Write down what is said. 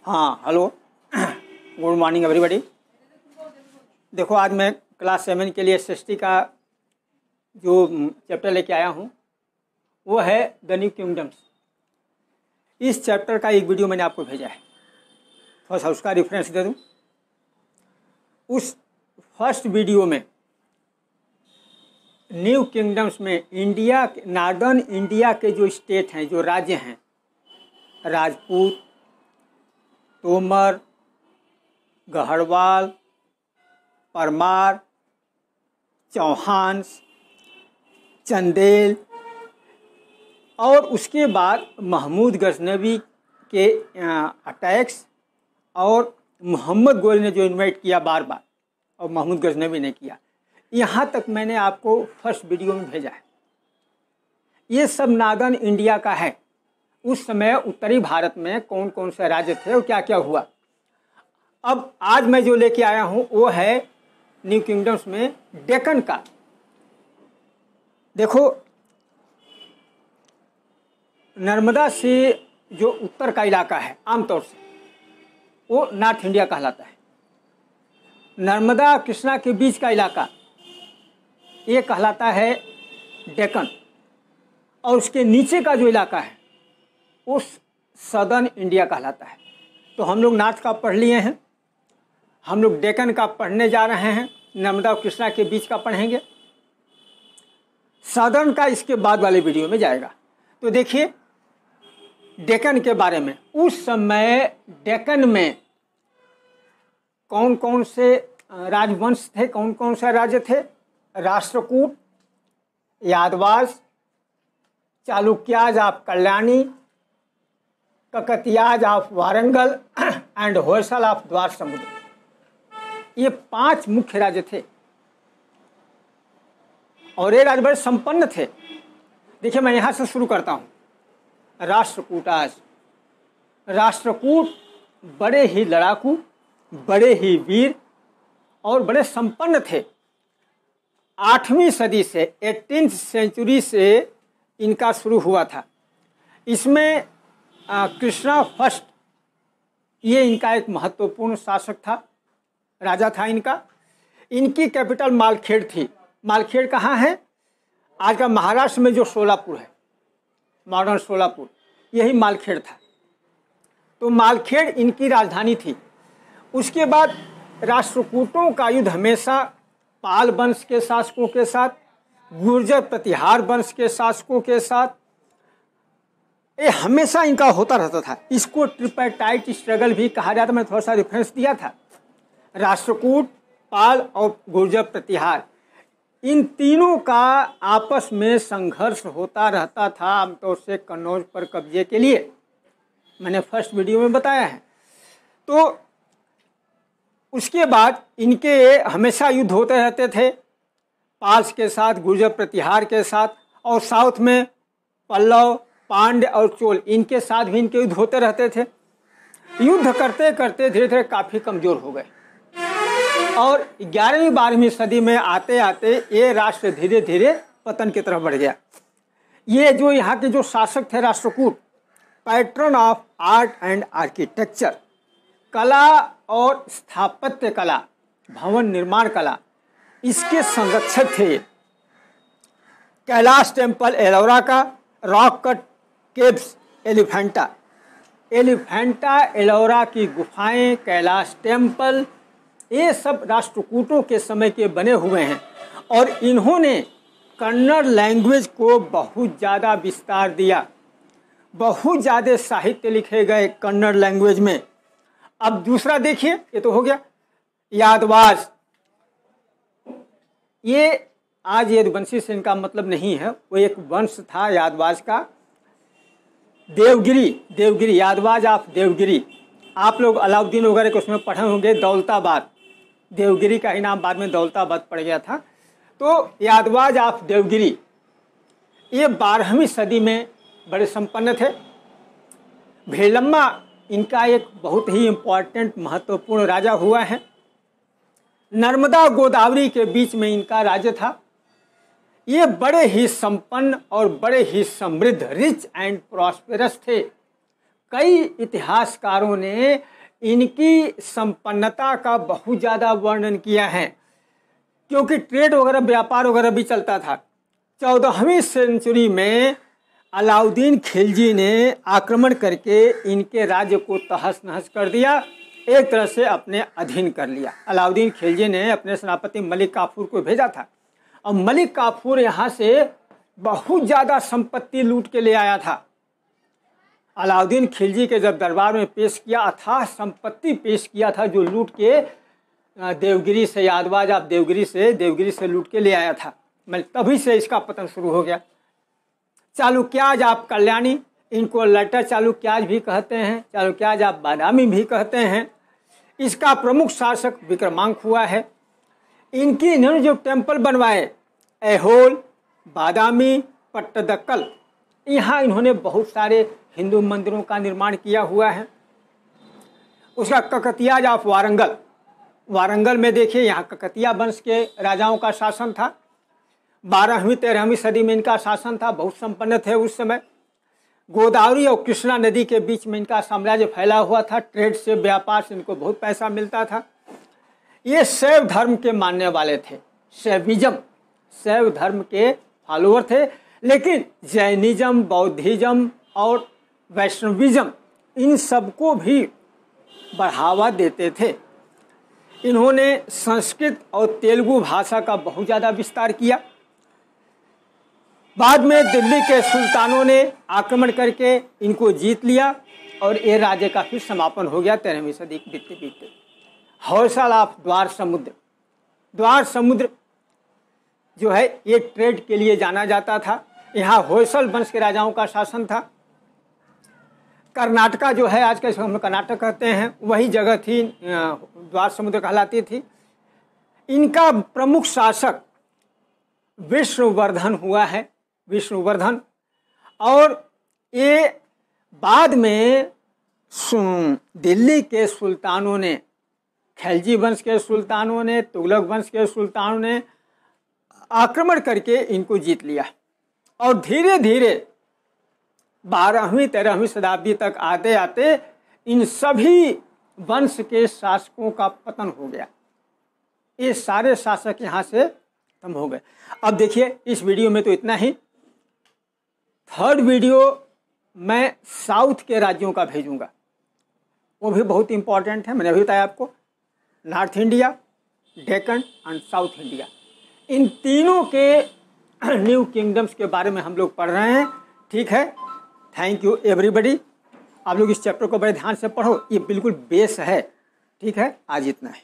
हाँ hello, good morning everybody. देखो आज मैं क्लास 7 के लिए एसएसटी का जो चैप्टर लेके आया हूँ वो है द न्यू किंगडम्स। इस चैप्टर का एक वीडियो मैंने आपको भेजा है, थोड़ा सा उसका रेफरेंस दे दूँ। उस फर्स्ट वीडियो में न्यू किंगडम्स में इंडिया, नॉर्दर्न इंडिया के जो स्टेट हैं, जो राज्य हैं, राजपूत, तोमर, गढ़वाल, परमार, चौहान, चंदेल और उसके बाद महमूद गजनवी के अटैक्स और मोहम्मद गोरी ने जो इन्वाइट किया बार बार और महमूद गजनवी ने किया, यहाँ तक मैंने आपको फर्स्ट वीडियो में भेजा है। ये सब नॉर्दर्न इंडिया का है। उस समय उत्तरी भारत में कौन कौन से राज्य थे और क्या क्या हुआ। अब आज मैं जो लेके आया हूँ वो है न्यू किंगडम्स में डेक्कन का। देखो, नर्मदा से जो उत्तर का इलाका है आमतौर से वो नॉर्थ इंडिया कहलाता है। नर्मदा कृष्णा के बीच का इलाका ये कहलाता है डेक्कन, और उसके नीचे का जो इलाका है वो सदर्न इंडिया कहलाता है। तो हम लोग नॉर्थ का पढ़ लिए हैं, हम लोग डेक्कन का पढ़ने जा रहे हैं, नर्मदा और कृष्णा के बीच का पढ़ेंगे। सदर्न का इसके बाद वाले वीडियो में जाएगा। तो देखिए डेक्कन के बारे में, उस समय डेक्कन में कौन कौन से राजवंश थे, कौन कौन से राज्य थे। Rashtrakuta, Yadavas, Chalukyas of Kalyani, Kakatiyas of Warangal and Hoysala of Dwarasamudra. ये 5 मुख्य राज्य थे और ये राज्य बड़े संपन्न थे। देखिए मैं यहाँ से शुरू करता हूँ। राष्ट्रकूट बड़े ही लड़ाकू, बड़े ही वीर और बड़े संपन्न थे। 8वीं सदी से, 18th सेंचुरी से इनका शुरू हुआ था। इसमें कृष्णा फर्स्ट ये इनका एक महत्वपूर्ण शासक था, राजा था इनका। इनकी कैपिटल मालखेड़ थी। मालखेड़ कहाँ है? आज का महाराष्ट्र में जो सोलापुर है, मॉडर्न सोलापुर, यही मालखेड़ था। तो मालखेड़ इनकी राजधानी थी। उसके बाद राष्ट्रकूटों का युद्ध हमेशा पाल वंश के शासकों के साथ, गुर्जर प्रतिहार वंश के शासकों के साथ, ये हमेशा इनका होता रहता था। इसको ट्रिपार्टाइट स्ट्रगल भी कहा जाता। मैं थोड़ा सा रेफरेंस दिया था। राष्ट्रकूट, पाल और गुर्जर प्रतिहार, इन तीनों का आपस में संघर्ष होता रहता था, आमतौर से कन्नौज पर कब्जे के लिए। मैंने फर्स्ट वीडियो में बताया है। तो उसके बाद इनके हमेशा युद्ध होते रहते थे, पाल्स के साथ, गुर्जर प्रतिहार के साथ, और साउथ में पल्लव, पांड्य और चोल, इनके साथ भी इनके युद्ध होते रहते थे। युद्ध करते करते धीरे धीरे काफ़ी कमज़ोर हो गए और 11वीं 12वीं सदी में आते आते ये राष्ट्र धीरे धीरे पतन की तरफ बढ़ गया। ये जो यहाँ के जो शासक थे Rashtrakuta, pattern of art and architecture, कला और स्थापत्य कला, भवन निर्माण कला, इसके संरक्षक थे। कैलाश टेम्पल एलोरा का, rock cut caves Elephanta, Ellora की गुफाएं, कैलाश टेम्पल, ये सब राष्ट्रकूटों के समय के बने हुए हैं। और इन्होंने कन्नड़ लैंग्वेज को बहुत ज़्यादा विस्तार दिया। बहुत ज़्यादा साहित्य लिखे गए कन्नड़ लैंग्वेज में। अब दूसरा देखिए, ये तो हो गया यादवास। ये आज यदुवंशी से इनका मतलब नहीं है, वो एक वंश था यादवास का। देवगिरी, यादवाज ऑफ देवगिरी। आप लोग अलाउद्दीन वगैरह को उसमें पढ़े होंगे, दौलताबाद, देवगिरी का ही नाम बाद में दौलताबाद पड़ गया था। तो यादवाज ऑफ देवगिरी ये 12वीं सदी में बड़े संपन्न थे। भेलम्मा इनका एक बहुत ही इम्पोर्टेंट महत्वपूर्ण राजा हुआ है। नर्मदा गोदावरी के बीच में इनका राज्य था। ये बड़े ही संपन्न और बड़े ही समृद्ध, रिच एंड प्रॉस्पेरस थे। कई इतिहासकारों ने इनकी संपन्नता का बहुत ज़्यादा वर्णन किया है, क्योंकि ट्रेड वगैरह व्यापार वगैरह भी चलता था। 14वीं सेंचुरी में अलाउद्दीन खिलजी ने आक्रमण करके इनके राज्य को तहस नहस कर दिया, एक तरह से अपने अधीन कर लिया। अलाउद्दीन खिलजी ने अपने सेनापति मलिक काफूर को भेजा था और मलिक काफूर यहाँ से बहुत ज़्यादा संपत्ति लूट के ले आया था। अलाउद्दीन खिलजी के जब दरबार में पेश किया, अथाह संपत्ति पेश किया था जो लूट के देवगिरी से, यादवाज आप देवगिरी से लूट के ले आया था। मतलब तभी से इसका पतन शुरू हो गया। चालुक्याज आप कल्याणी, इनको लटर चालुक्याज भी कहते हैं, चालुक्याज आप बादामी भी कहते हैं। इसका प्रमुख शासक विक्रमांक हुआ है। इन्होंने जो टेम्पल बनवाए ऐहोल, बादामी, पट्टदकल, यहाँ इन्होंने बहुत सारे हिंदू मंदिरों का निर्माण किया हुआ है। उसका ककतियाज ऑफ वारंगल, वारंगल में देखिए यहाँ ककतिया वंश के राजाओं का शासन था। 12वीं 13वीं सदी में इनका शासन था, बहुत संपन्न थे उस समय। गोदावरी और कृष्णा नदी के बीच में इनका साम्राज्य फैला हुआ था। ट्रेड से, व्यापार से इनको बहुत पैसा मिलता था। ये शैव धर्म के मानने वाले थे, शैव धर्म के फॉलोअर थे। लेकिन जैनिज्म, बौद्धिज्म और वैष्णविज्म इन सबको भी बढ़ावा देते थे। इन्होंने संस्कृत और तेलुगु भाषा का बहुत ज़्यादा विस्तार किया। बाद में दिल्ली के सुल्तानों ने आक्रमण करके इनको जीत लिया और ये राज्य का फिर समापन हो गया 13वीं सदी बीतते बीतते। होयसल ऑफ द्वार समुद्र, द्वार समुद्र जो है ये ट्रेड के लिए जाना जाता था। यहाँ होयसल वंश के राजाओं का शासन था। कर्नाटका जो है आज के हम कर्नाटक कहते हैं, वही जगह थी, द्वार समुद्र कहलाती थी। इनका प्रमुख शासक विष्णुवर्धन हुआ है, विष्णुवर्धन। और ये बाद में दिल्ली के सुल्तानों ने, खिलजी वंश के सुल्तानों ने, तुगलक वंश के सुल्तानों ने आक्रमण करके इनको जीत लिया और धीरे धीरे 12वीं 13वीं शताब्दी तक आते आते इन सभी वंश के शासकों का पतन हो गया। ये सारे शासक यहाँ से खत्म हो गए। अब देखिए इस वीडियो में तो इतना ही। थर्ड वीडियो मैं साउथ के राज्यों का भेजूंगा, वो भी बहुत इंपॉर्टेंट है। मैंने अभी बताया आपको, north India, Deccan and south India, इन तीनों के न्यू किंगडम्स के बारे में हम लोग पढ़ रहे हैं। ठीक है, थैंक यू एवरीबॉडी। आप लोग इस चैप्टर को बड़े ध्यान से पढ़ो, ये बिल्कुल बेस है। ठीक है, आज इतना है।